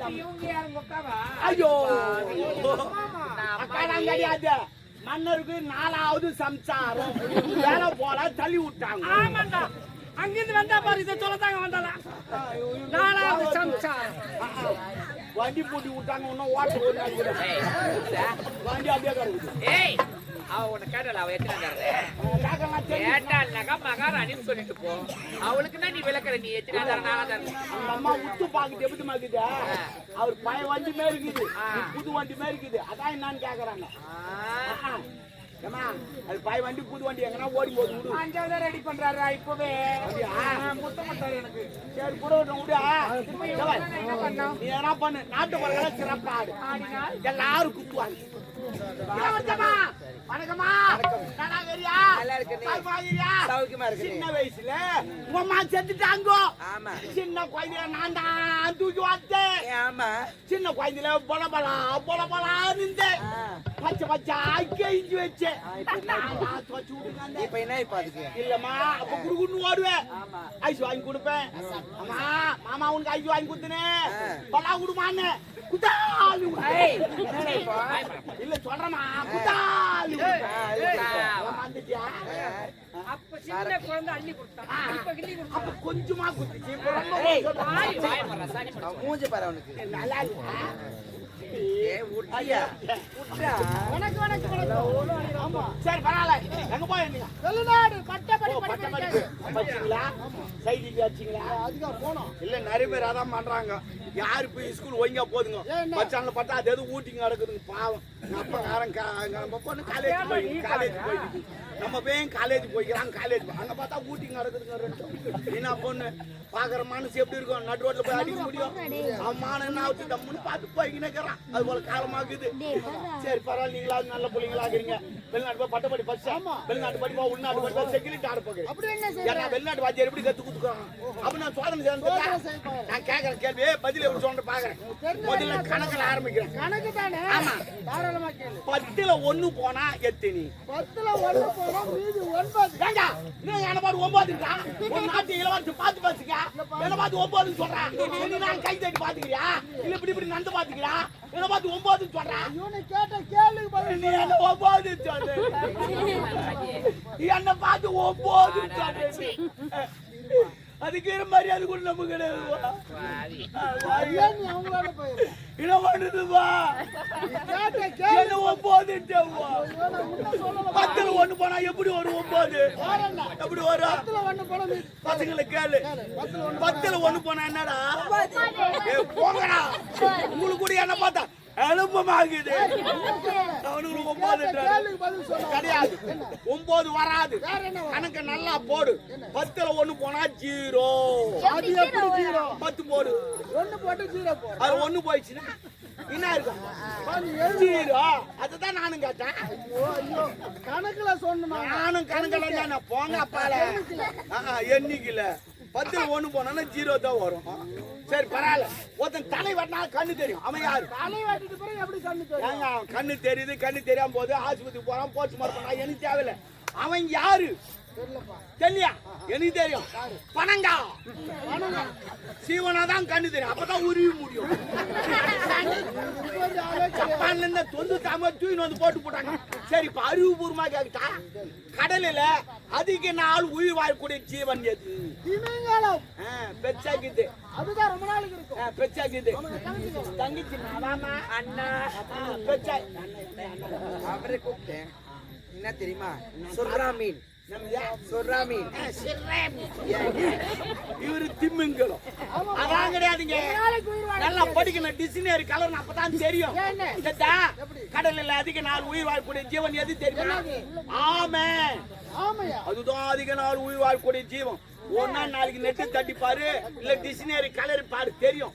ஐயோ அக்கா நான் கிடையாது. மன்னருக்கு 4வது சம்சாரம் வேலை போல தள்ளி விட்டாங்க. ஆமாண்டா அங்கிருந்து வந்தா பாரு இதை சொல்லத்தாங்க வந்தால 4வது சம்சாரம் வண்டி பூட்டி விட்டாங்க. இன்னும் ஓட்டு ஓட்டு வண்டி அப்படியே கிடக்குது. அவனை கேட்டல அவ எத்தனை கேட்டாள்னாக்கா மகாராணின்னு சொல்லிட்டு போ. அவளுக்கு தான் நீ விளக்குற. நீ எத்தனை தர அந்த அம்மா உத்து பாக்குது எப்படி மாக்குது. அவர் பழைய வண்டி மாதிரி இருக்குது, புது வண்டி மாதிரி இருக்குது. அதான் என்னன்னு கேக்குறாங்க. அது பழைய வண்டி புது வண்டி எங்கன்னா ஓடி போது விடு. 5வது ரெடி பண்றாரு இப்பவே முத்தம் மாட்டாரு எனக்கு. சரி கூட விடு. நீ என்ன பண்ணு, நாட்டு மரங்களை சிறப்பு ஆடு. எல்லாரும் குத்துவாங்க. வணக்கம்மா. சின்ன வயசுல உங்க அம்மா செத்துட்டாங்க. சின்ன குழந்தைய நான் தான் தூக்கி வந்தேன். சின்ன குழந்தையில பொலபலா பொலபலா இருந்தேன். பச்சை பச்சை கெஞ்சி வச்சேன். இல்லம்மா அப்ப குடுக்குன்னு ஓடுவேன். ஐஸ் வாங்கி கொடுப்பேன். அம்மா மாமா உனக்கு ஐஸ் வாங்கி கொடுத்தேன். பலா குடுமான்னு குத்தாலு இல்ல சொல்றமா குத்தாலு அப்ப சின்ன குழந்தை அள்ளி கொடுத்தா இப்ப கிள்ளி கொடுத்தா அப்ப கொஞ்சமா குத்திச்சு. மூஞ்சி பாரு அவனுக்கு நல்லா சரி பரவாயில்ல. எங்க போயிருந்தீங்க? வெளிநாடு பட்டப்படி படிச்சீங்களா? சைடி வச்சீங்களா? அதுக்காக போனோம். இல்ல நிறைய பேர் அதான் பண்றாங்க. யாரு போய் ஸ்கூல் ஒழுங்கா போதுங்க பச்சான்ல பட்டா அது எது ஊட்டிங்க நடக்குதுங்க. பாவம் அப்பக்காரன் நம்ம பொண்ணு காலேஜ் போயிட்டு நம்ம பையன் காலேஜ் போய்க்கிறான். காலேஜ் அங்க பார்த்தா ஊட்டிங்க நடக்குதுங்க. என்ன பொண்ணு பாக்குற மனசு எப்படி இருக்கும்? நடு ரோட்ல போய் அடிக்க முடியும்? அம்மான என்ன ஆகுது தம்முன்னு பார்த்து போய்க்கினேக்கிறான். அது போல காலமாக்குது. சரி பரவாயில்ல. நீங்களா நல்ல பிள்ளைங்களா இருக்கிறீங்க. வெளிநாட்டு போய் பட்டப்படி படிச்சா வெளிநாட்டு படிப்பா உள்நாட்டு படிப்பா செக்யூரிட்டி ஆட போகிறேன். வெளிநாட்டு வாத்தியார் எப்படி கத்து கொடுத்துருக்காங்க அப்படி நான் சோதனை செய்ய நான் கேட்கறேன் கேள்வி பதில் எப்படி சொல்ற பாக்குறேன். முதல்ல கணக்கில் ஆரம்பிக்கிறேன். கணக்கு தானே? ஆமா தாராளமா கேளு. 10ல 1 போனா எத்தனை? 10ல 1 போனா மீதி 9. ஏண்டா நீ என்ன பாரு 9ங்கா? ஒரு நாட்டு இளவரசி பார்த்து பேசுங்க. என்ன பார்த்து 9ன்னு சொல்றேன். நீ நான் கை தட்டி பாத்துக்கிறியா? இல்ல இப்படி இப்படி நந்து பாத்துக்கிறியா? என்ன பார்த்து 9ன்னு சொல்றேன். இவனை கேட்ட கேளுக்கு பதில் நீ என்ன 9ன்னு சொல்ற? என்ன பார்த்து 9ன்னு சொல்ற. அதுக்கு மரியாதை கூட நம்ம கிடையாது. அவங்களோட போயிரு என்ன பண்ணுதுவா? 10ல 1 போனா எப்படி வரும் 9? எப்படி வரும்? பசங்களை கேளு. 10ல 1 போனா என்னடா? போங்கடா. உங்களுக்கு கூட என்ன பார்த்தா எழுப்பமாகுது. அவனுக்கு 9 கிடையாது. 9 வராது. கணக்கு நல்லா போடு. 10ல 1 போனா 0. அது எப்படி 0? 10 போடு. 1 போட்டு 0 போடு. அது 1 போயிடுச்சுன்னா என்ன இருக்கும்? 0. அதுதான் நானும் கேட்டேன். கணக்குல சொன்னமா? நானும் கணக்குல தான் போங்க அப்பால எண்ணிக்கல. 10ல 1 போனா 0 தான் வரும். சரி பரவாயில்ல. ஒருத்தன் தலை வெட்டினா கண்ணு தெரியும். அவன் யாரு? தலை வெட்டிட்டு பிறகு எப்படி கண்ணு தெரியும்? கண்ணு தெரியுது. கண்ணு தெரியாம போது ஆஸ்பத்திரி போறான். போச்சு மறுப்பா எனக்கு தேவையில்ல. அவன் யாரு தெரியலையா? எனக்கு தெரியும். பணங்கா சீவனாதான் கண்ணு தெரியும். அப்பதான் உருவி முடியும். ஜப்பான்ல இருந்து தொந்து தாம தூக்கி வந்து போட்டு போட்டாங்க. சரி இப்ப அறிவுபூர்வமா கேட்டா கடலில அதிக நாள் உயிர் வாழக்கூடிய ஜீவன் எது? பெச்சாக்குது. அதுதான் ரொம்ப நாளுக்கு இருக்கும். பெச்சாக்குது. தங்கச்சி அண்ணா பெச்சா அவரை கூப்பிட்டேன். என்ன தெரியுமா? சொல்றா மீன். இவரு திம்மிங்களும் அதான் கிடையாதுங்க. நல்லா படிக்கணும். டிக்ஷனரி கலர் அப்பதான் தெரியும். கடலில் அதிக நாள் உயிர் வாழக்கூடிய ஜீவன் எது தெரியும்? ஆமை. அதுதான் அதிக நாள் உயிர் வாழக்கூடிய ஜீவன். ஒன்னா நாளைக்கு நெட்டு தட்டி பாரு, இல்ல டிக்ஷனரி கலர் பாரு தெரியும்.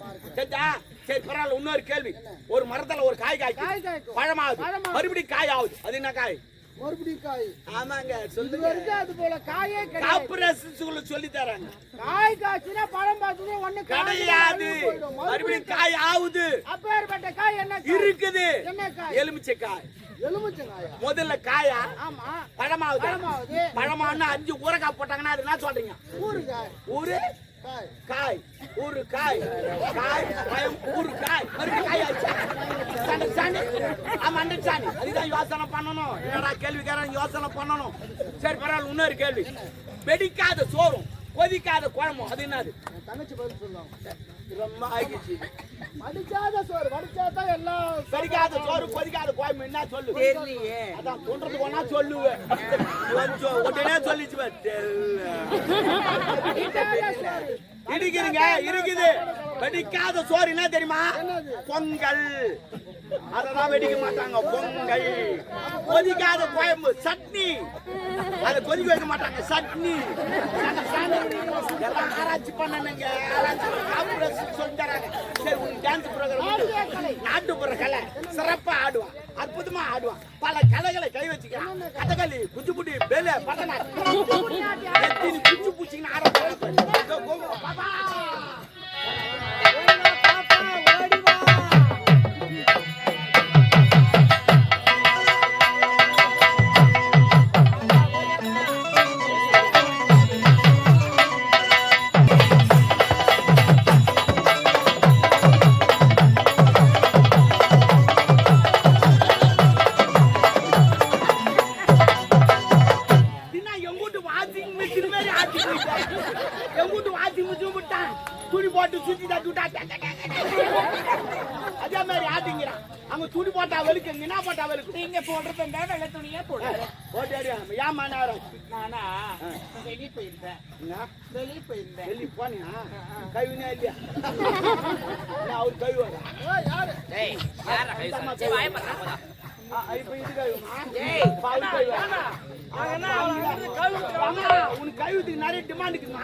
சரி பரவாயில்ல. இன்னொரு கேள்வி. ஒரு மரத்துல ஒரு காய் காய்க்கும். பழமாவது மறுபடியும் காய் ஆகுது. அது என்ன காய்? மறுபடியும் காய். ஆமாங்க சொல்லுங்க. அது போல காயே கிடையாது. காப்ரஸ் சொல்லி தராங்க. காய் காய்ச்சினா பழம் பார்த்தது ஒண்ணு கிடையாது. மறுபடியும் காய் ஆகுது. அப்பேற்பட்ட காய் என்ன இருக்குது? என்ன காய்? எலுமிச்சை காய். எலுமிச்சை காயா? முதல்ல காயா? ஆமா. பழமாவது. பழமாவுன்னா 5 ஊறுகாய் போட்டாங்கன்னா அது என்ன சொல்றீங்க? ஊறுகாய். ஊறு காய். ஊறு காய். காய் பழம் ஊறு காய். மனுஷானி அதுதான் யோசனை பண்ணணும். என்னடா கேள்விக்காரன் யோசனை பண்ணணும். சரி பரவாயில்ல. இன்னொரு கேள்வி. வெடிக்காத சோறும் கொதிக்காத குழம்பும் அது என்னது? தங்கச்சி பதில் சொல்லுவாங்க. ரொம்ப ஆகிடுச்சு. வடிக்காத சோறு வடிச்சாதான் எல்லாம் வெடிக்காத சோறு கொதிக்காத குழம்பு என்ன சொல்லு? தெரியலையே. அதான் சொல்றதுக்கு ஒன்னா சொல்லுவேன். உடனே சொல்லிச்சு இருக்குதுங்க இருக்குது. வெடிக்காத சோறு என்ன தெரியுமா? பொங்கல். அததான் வெடிக்க மாட்டாங்க. பொங்கல். கொதிக்காத குழம்பு சட்னி. அதை கொதிக்க வைக்க மாட்டாங்க. சட்னி. எல்லாம் ஆராய்ச்சி பண்ணனுங்க. ஆராய்ச்சி சொல்லி தராங்க. சரி உன் டான்ஸ் ப்ரோக்ராம் நாட்டுப்புற கலை சிறப்பா ஆடுவான். அற்புதமா ஆடுவான். பல கலைகளை கை வச்சுக்கிறான். கதகளி குச்சிப்புட்டி பேல பட்டநாட்டி குச்சி பூச்சின்னு ஆட பாப்பா துணி போட்டு சுத்தி தட்டுட்டா அதே மாதிரி ஆட்டிங்கிறான். அங்க துணி போட்டா வெளுக்கு என்ன போட்டா வெளுக்கு? நீங்க போடுறது வெள்ளை துணியே போடுற போட்டு ஏமா நேரம் நானா வெளியே போயிருந்தேன். வெளியே போயிருந்தேன். வெளியே போனியா? கைவினா இல்லையா? அவரு கைவாரு இப்ப இது கைவுமா? உனக்கு கைவுக்கு நிறைய டிமாண்ட் இருக்குமா?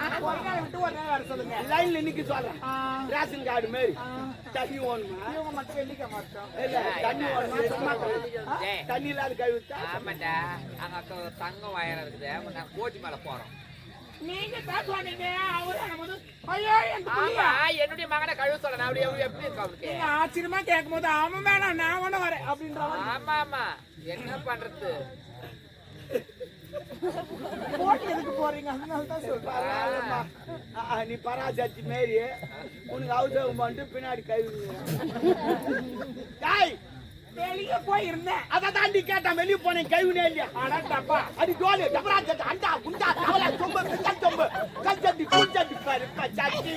விட்டு ஒரு நேரம் வர சொல்லுங்க. லைன்ல நிக்க சொல்றேன். ரேஷன் கார்டு மாதிரி தண்ணி ஓணுமா? இவங்க மட்டும் வெள்ளிக்க மாட்டோம். இல்ல தண்ணி ஓணுமா? சும்மா தண்ணி இல்லாத கைவிட்டா ஆமாண்டா. அங்க தங்கம் வயரம் இருக்குது. நாங்க கோட்டி மேல போறோம். நீங்க பேசுவாங்க. என்னுடைய மகனை கழுவு சொல்ல அப்படி எப்படி இருக்கு அவனுக்கு? ஆச்சரியமா கேட்கும் போது அவன் வேணாம் நான் ஒண்ணு வரேன் அப்படின்ற. ஆமா ஆமா என்ன பண்றது? எதுக்கு போறீங்க? அதனாலதான் சொல்றேன். நீ பராசக்தி மாரி உனக்கு அவசரம் பண்ணிட்டு பின்னாடி கைவிடுங்க. வெளியே போயிருந்தேன். அதை தாண்டி கேட்டான். வெளியே போனேன் கைவினே இல்லையா? ஆனாப்பா அது ஜோலி டபரா அண்டா குண்டா தவளை சொம்பு பிச்சல் சொம்பு கஞ்சட்டி குஞ்சட்டி பருப்ப சட்டி.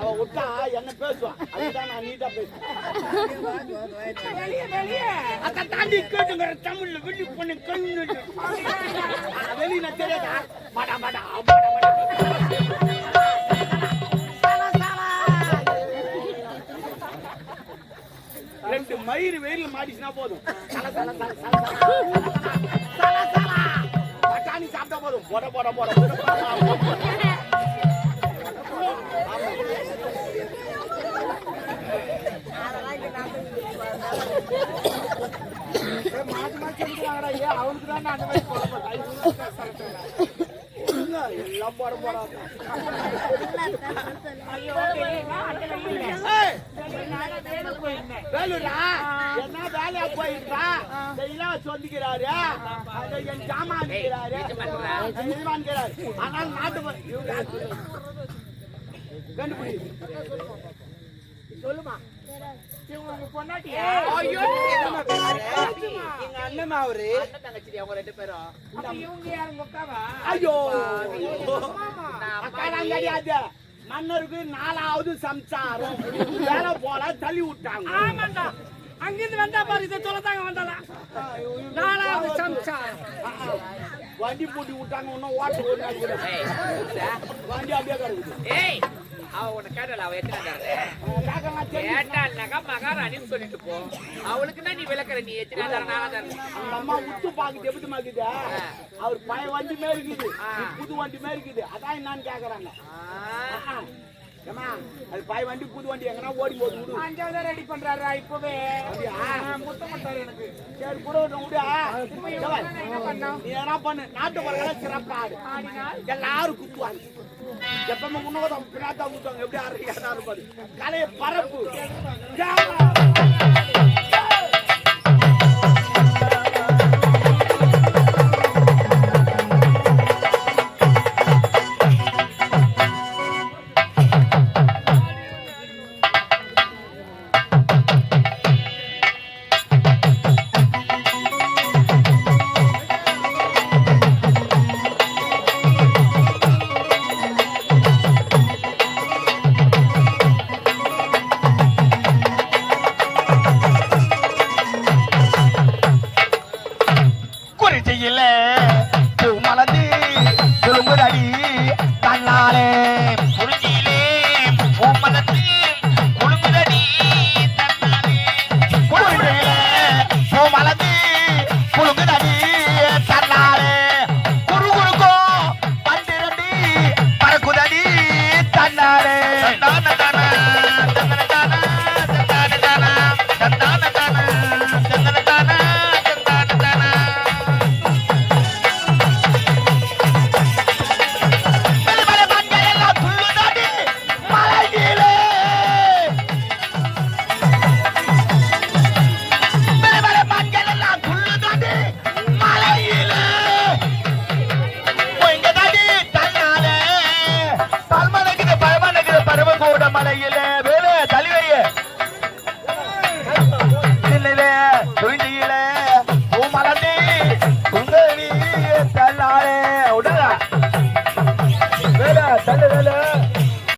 அவ விட்டா என்ன பேசுவான். அதுதான் நான் நீட்டா பேசுவேன். அதை தாண்டி கேட்டுங்கிற தமிழ்ல வெளியே போன கைவினே வெளியே நான் தெரியாதா? மாடா மாடா ரெண்டு மயிறு வெயில மாடிச்சுனா போதும். பட்டாணி சாப்பிட்டா போதும். போட போட போட அவனுக்கு தான் அந்த மாதிரி எல்லாம் போட போறாங்க. வேலுடா என்ன வேலையா போயிருக்கா? சொல்லிக்கிறாரு என் ஜாமான் ஆனால் நாட்டு கண்டுபிடி சொல்லுமா. பொன்னாட்டியா? எங்க அண்ணன் அவரு தங்கச்சி அவங்க ரெண்டு பேரும். இவங்க யாருங்க அக்காவா? ஐயோ அக்காலாம் கிடையாது. மன்னருக்கு 4வது சம்சாரம். வேலை போல தள்ளி விட்டாங்க. ஆமாண்டா அங்கிருந்து வந்தா பாரு இதை சொல்லத்தாங்க வந்தாளா 4வது சம்சாரம். வண்டி பூட்டி விட்டாங்க. இன்னும் ஓட்ட ஒரு நாள் கூட வண்டி அப்படியே கிடக்குது. ஏய் அவ உன்னை கேட்டல அவ எத்தனை கேட்டாள்னாக்கா மகாராணின்னு சொல்லிட்டு போ. அவளுக்கு தான் நீ விளக்குற. நீ எத்தனை தர அந்த அம்மா உத்து பாக்குது எப்படி மாக்குது? அவர் பழைய வண்டி மாதிரி இருக்குது, புது வண்டி மாதிரி இருக்குது. அதான் என்னன்னு கேக்குறாங்க. ஏமா அது பழைய வண்டி புது வண்டி எங்கன்னா ஓடி போது விடு. 5வது ரெடி பண்றாரா இப்பவே? முத்தம் பண்றாரு எனக்கு. சரி கூட விடு. நீ என்ன பண்ணு? நாட்டு பறவை சிறப்பா ஆடு. எல்லாரும் குத்துவாங்க. எப்பவுமே முன்னோட பின்னாடி குத்துவாங்க. எப்படி ஆடுறீங்க? கலையை பரப்பு